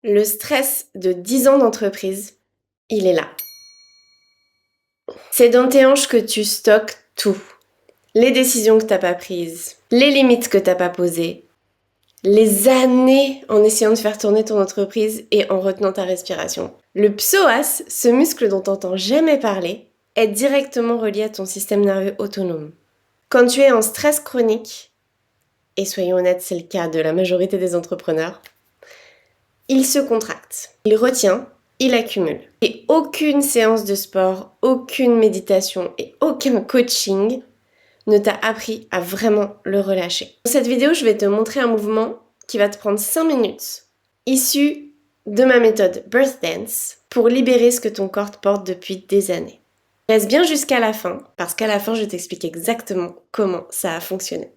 Le stress de 10 ans d'entreprise, il est là. C'est dans tes hanches que tu stockes tout. Les décisions que t'as pas prises, les limites que t'as pas posées, les années en essayant de faire tourner ton entreprise et en retenant ta respiration. Le psoas, ce muscle dont t'entends jamais parler, est directement relié à ton système nerveux autonome. Quand tu es en stress chronique, et soyons honnêtes, c'est le cas de la majorité des entrepreneurs, il se contracte, il retient, il accumule. Et aucune séance de sport, aucune méditation et aucun coaching ne t'a appris à vraiment le relâcher. Dans cette vidéo, je vais te montrer un mouvement qui va te prendre 5 minutes, issu de ma méthode Birth Dance, pour libérer ce que ton corps te porte depuis des années. Reste bien jusqu'à la fin, parce qu'à la fin, je t'explique exactement comment ça a fonctionné.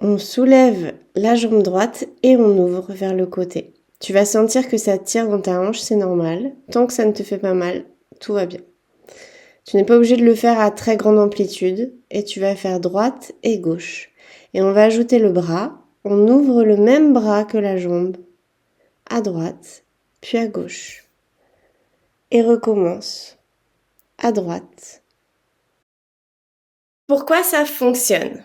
On soulève la jambe droite et on ouvre vers le côté. Tu vas sentir que ça tire dans ta hanche, c'est normal. Tant que ça ne te fait pas mal, tout va bien. Tu n'es pas obligé de le faire à très grande amplitude et tu vas faire droite et gauche. Et on va ajouter le bras. On ouvre le même bras que la jambe, à droite, puis à gauche. Et recommence, à droite. Pourquoi ça fonctionne ?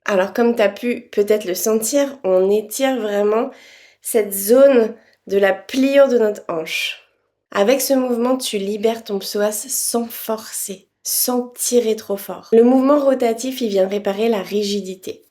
Alors comme tu as pu peut-être le sentir, on étire vraiment cette zone de la pliure de notre hanche. Avec ce mouvement, tu libères ton psoas sans forcer, sans tirer trop fort. Le mouvement rotatif, il vient réparer la rigidité.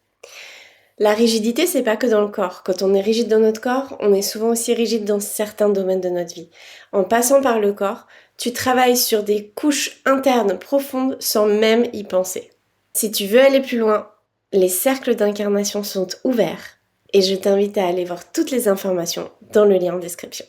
La rigidité, c'est pas que dans le corps. Quand on est rigide dans notre corps, on est souvent aussi rigide dans certains domaines de notre vie. En passant par le corps, tu travailles sur des couches internes profondes sans même y penser. Si tu veux aller plus loin, les cercles d'incarnation sont ouverts et je t'invite à aller voir toutes les informations dans le lien en description.